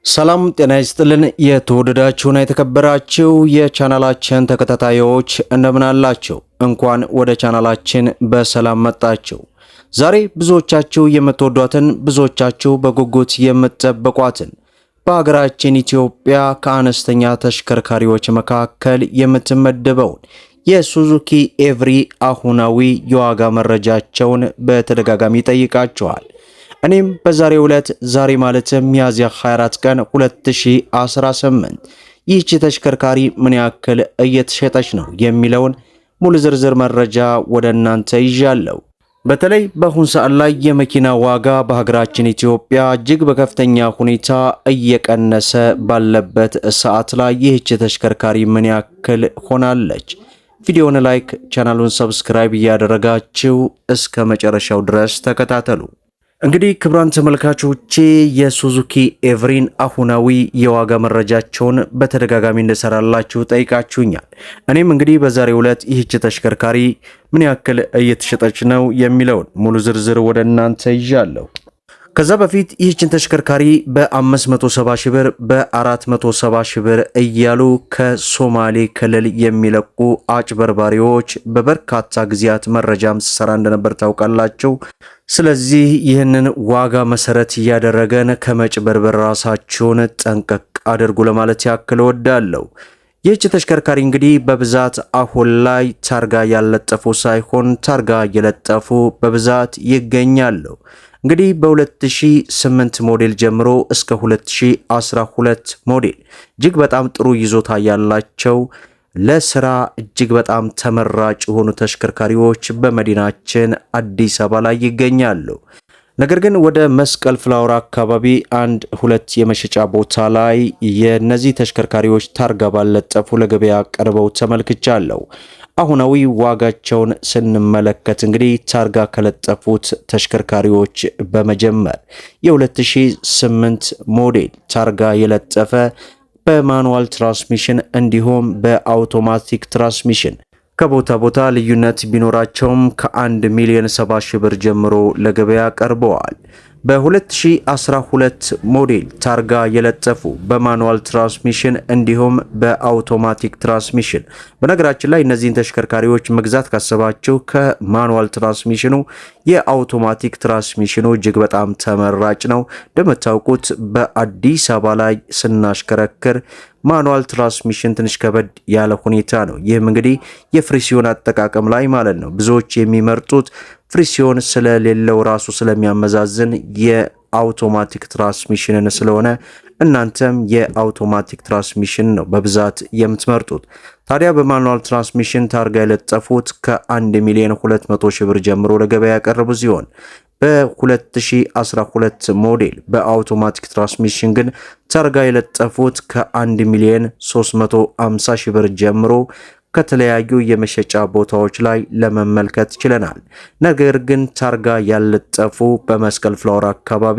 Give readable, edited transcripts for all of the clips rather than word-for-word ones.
ሰላም ጤና ይስጥልን። የተወደዳችሁና የተከበራችሁ የቻናላችን ተከታታዮች እንደምን አላችሁ? እንኳን ወደ ቻናላችን በሰላም መጣችሁ። ዛሬ ብዙዎቻችሁ የምትወዷትን ብዙዎቻችሁ በጉጉት የምትጠብቋትን በሀገራችን ኢትዮጵያ ከአነስተኛ ተሽከርካሪዎች መካከል የምትመደበውን የሱዙኪ ኤቭሪ አሁናዊ የዋጋ መረጃቸውን በተደጋጋሚ ጠይቃችኋል። እኔም በዛሬው ዕለት ዛሬ ማለትም ሚያዝያ 24 ቀን 2018 ይህች ተሽከርካሪ ምን ያክል እየተሸጠች ነው የሚለውን ሙሉ ዝርዝር መረጃ ወደ እናንተ ይዣለሁ። በተለይ በአሁን ሰዓት ላይ የመኪና ዋጋ በሀገራችን ኢትዮጵያ እጅግ በከፍተኛ ሁኔታ እየቀነሰ ባለበት ሰዓት ላይ ይህች ተሽከርካሪ ምን ያክል ሆናለች? ቪዲዮውን ላይክ፣ ቻናሉን ሰብስክራይብ እያደረጋችሁ እስከ መጨረሻው ድረስ ተከታተሉ። እንግዲህ ክቡራን ተመልካቾቼ የሱዙኪ ኤቭሪን አሁናዊ የዋጋ መረጃቸውን በተደጋጋሚ እንደሰራላችሁ ጠይቃችሁኛል። እኔም እንግዲህ በዛሬው ዕለት ይህች ተሽከርካሪ ምን ያክል እየተሸጠች ነው የሚለውን ሙሉ ዝርዝር ወደ እናንተ ይዣለሁ። ከዛ በፊት ይህችን ተሽከርካሪ በ570 ሺህ ብር በ470 ሺህ ብር እያሉ ከሶማሌ ክልል የሚለቁ አጭበርባሪዎች በበርካታ ጊዜያት መረጃም ሲሰራ እንደነበር ታውቃላችሁ። ስለዚህ ይህንን ዋጋ መሰረት እያደረገን ከመጭበርበር ራሳችሁን ጠንቀቅ አድርጉ ለማለት ያክል እወዳለሁ። ይህች ተሽከርካሪ እንግዲህ በብዛት አሁን ላይ ታርጋ ያለጠፉ ሳይሆን ታርጋ የለጠፉ በብዛት ይገኛሉ። እንግዲህ በ2008 ሞዴል ጀምሮ እስከ 2012 ሞዴል እጅግ በጣም ጥሩ ይዞታ ያላቸው ለስራ እጅግ በጣም ተመራጭ የሆኑ ተሽከርካሪዎች በመዲናችን አዲስ አበባ ላይ ይገኛሉ። ነገር ግን ወደ መስቀል ፍላወር አካባቢ አንድ ሁለት የመሸጫ ቦታ ላይ የነዚህ ተሽከርካሪዎች ታርጋ ባለጠፉ ለገበያ ቀርበው ተመልክቻለሁ። አሁናዊ ዋጋቸውን ስንመለከት እንግዲህ ታርጋ ከለጠፉት ተሽከርካሪዎች በመጀመር የ2008 ሞዴል ታርጋ የለጠፈ በማኑዋል ትራንስሚሽን እንዲሁም በአውቶማቲክ ትራንስሚሽን ከቦታ ቦታ ልዩነት ቢኖራቸውም ከ1 ሚሊዮን 70 ሺህ ብር ጀምሮ ለገበያ ቀርበዋል። በ2012 ሞዴል ታርጋ የለጠፉ በማኑዋል ትራንስሚሽን እንዲሁም በአውቶማቲክ ትራንስሚሽን። በነገራችን ላይ እነዚህን ተሽከርካሪዎች መግዛት ካሰባችሁ ከማኑዋል ትራንስሚሽኑ የአውቶማቲክ ትራንስሚሽኑ እጅግ በጣም ተመራጭ ነው። እንደምታውቁት በአዲስ አበባ ላይ ስናሽከረክር ማኑዋል ትራንስሚሽን ትንሽ ከበድ ያለ ሁኔታ ነው። ይህም እንግዲህ የፍሪሲዮን አጠቃቀም ላይ ማለት ነው። ብዙዎች የሚመርጡት ፍሪሲዮን ስለሌለው ራሱ ስለሚያመዛዝን የአውቶማቲክ ትራንስሚሽንን ስለሆነ እናንተም የአውቶማቲክ ትራንስሚሽን ነው በብዛት የምትመርጡት። ታዲያ በማኑዋል ትራንስሚሽን ታርጋ የለጠፉት ከ1 ሚሊዮን 200 ሺህ ብር ጀምሮ ለገበያ ያቀረቡ ሲሆን በ2012 ሞዴል በአውቶማቲክ ትራንስሚሽን ግን ታርጋ የለጠፉት ከ1 ሚሊዮን 350 ሺህ ብር ጀምሮ ከተለያዩ የመሸጫ ቦታዎች ላይ ለመመልከት ችለናል። ነገር ግን ታርጋ ያለጠፉ በመስቀል ፍላወር አካባቢ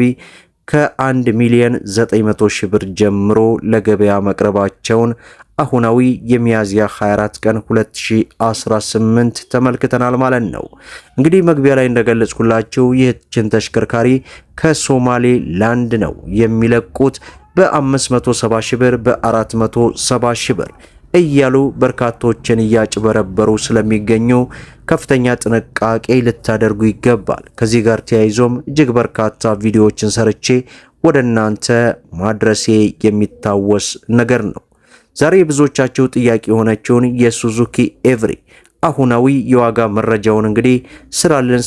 ከ1 ሚሊዮን 900 ሺህ ብር ጀምሮ ለገበያ መቅረባቸውን አሁናዊ የሚያዝያ 24 ቀን 2018 ተመልክተናል ማለት ነው። እንግዲህ መግቢያ ላይ እንደገለጽኩላችሁ ይህችን ተሽከርካሪ ከሶማሌ ላንድ ነው የሚለቁት። በ570 ሺህ ብር በ470 ሺህ ብር እያሉ በርካቶችን እያጭበረበሩ ስለሚገኙ ከፍተኛ ጥንቃቄ ልታደርጉ ይገባል። ከዚህ ጋር ተያይዞም እጅግ በርካታ ቪዲዮዎችን ሰርቼ ወደ እናንተ ማድረሴ የሚታወስ ነገር ነው። ዛሬ ብዙዎቻችሁ ጥያቄ የሆነችውን የሱዙኪ ኤቭሪ አሁናዊ የዋጋ መረጃውን እንግዲህ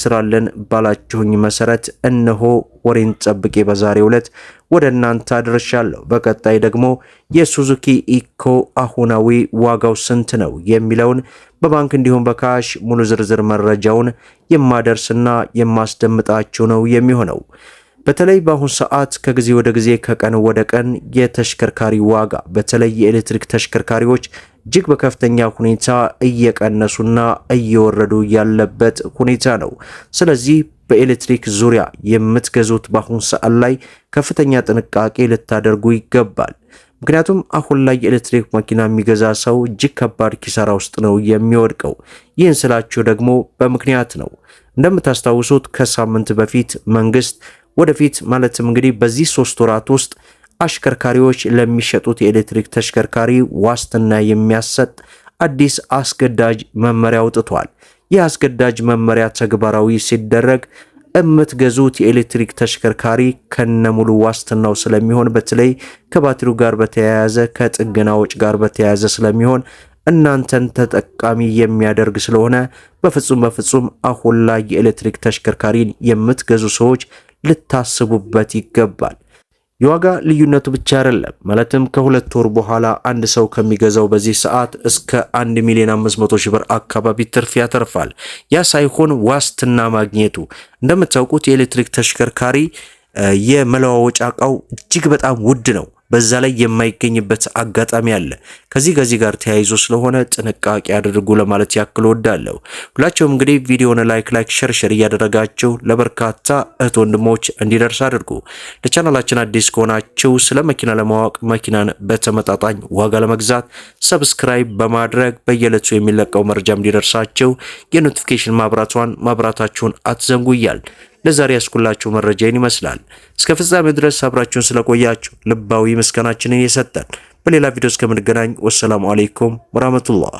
ስራለን ባላችሁኝ መሰረት እነሆ ወሬን ጠብቄ በዛሬው ዕለት ወደ እናንተ አድርሻለሁ። በቀጣይ ደግሞ የሱዙኪ ኢኮ አሁናዊ ዋጋው ስንት ነው የሚለውን በባንክ እንዲሁም በካሽ ሙሉ ዝርዝር መረጃውን የማደርስና የማስደምጣችሁ ነው የሚሆነው። በተለይ በአሁን ሰዓት ከጊዜ ወደ ጊዜ ከቀን ወደ ቀን የተሽከርካሪ ዋጋ በተለይ የኤሌክትሪክ ተሽከርካሪዎች እጅግ በከፍተኛ ሁኔታ እየቀነሱና እየወረዱ ያለበት ሁኔታ ነው። ስለዚህ በኤሌክትሪክ ዙሪያ የምትገዙት በአሁን ሰዓት ላይ ከፍተኛ ጥንቃቄ ልታደርጉ ይገባል። ምክንያቱም አሁን ላይ የኤሌክትሪክ መኪና የሚገዛ ሰው እጅግ ከባድ ኪሳራ ውስጥ ነው የሚወድቀው። ይህን ስላችሁ ደግሞ በምክንያት ነው። እንደምታስታውሱት ከሳምንት በፊት መንግስት ወደፊት ማለትም እንግዲህ በዚህ 3 ወራት ውስጥ አሽከርካሪዎች ለሚሸጡት የኤሌክትሪክ ተሽከርካሪ ዋስትና የሚያሰጥ አዲስ አስገዳጅ መመሪያ አውጥቷል። ይህ አስገዳጅ መመሪያ ተግባራዊ ሲደረግ የምትገዙት የኤሌክትሪክ ተሽከርካሪ ከነሙሉ ዋስትናው ስለሚሆን በተለይ ከባትሪው ጋር በተያያዘ ከጥገና ወጪ ጋር በተያያዘ ስለሚሆን እናንተን ተጠቃሚ የሚያደርግ ስለሆነ በፍጹም አሁን ላይ የኤሌክትሪክ ተሽከርካሪን የምትገዙ ሰዎች ልታስቡበት ይገባል። የዋጋ ልዩነቱ ብቻ አይደለም። ማለትም ከ2 ወር በኋላ አንድ ሰው ከሚገዛው በዚህ ሰዓት እስከ 1,500,000 ብር አካባቢ ትርፍ ያተርፋል። ያ ሳይሆን ዋስትና ማግኘቱ። እንደምታውቁት የኤሌክትሪክ ተሽከርካሪ የመለዋወጫ ዕቃው እጅግ በጣም ውድ ነው። በዛ ላይ የማይገኝበት አጋጣሚ አለ። ከዚህ ጋር ተያይዞ ስለሆነ ጥንቃቄ አድርጉ ለማለት ያክል ወዳለሁ። ሁላችሁም እንግዲህ ቪዲዮውን ላይክ ሸር እያደረጋችሁ ለበርካታ እህት ወንድሞች እንዲደርስ አድርጉ። ለቻናላችን አዲስ ከሆናችሁ ስለ መኪና ለማወቅ መኪናን በተመጣጣኝ ዋጋ ለመግዛት ሰብስክራይብ በማድረግ በየዕለቱ የሚለቀው መረጃ እንዲደርሳችሁ የኖቲፊኬሽን ማብራታችሁን አትዘንጉ እያል ለዛሬ ያስኩላችሁ መረጃ ይመስላል። እስከ ፍጻሜ ድረስ አብራችሁን ስለቆያችሁ ልባዊ ምስጋናችንን እየሰጠን በሌላ ቪዲዮ እስከምንገናኝ ወሰላሙ አለይኩም ወራህመቱላህ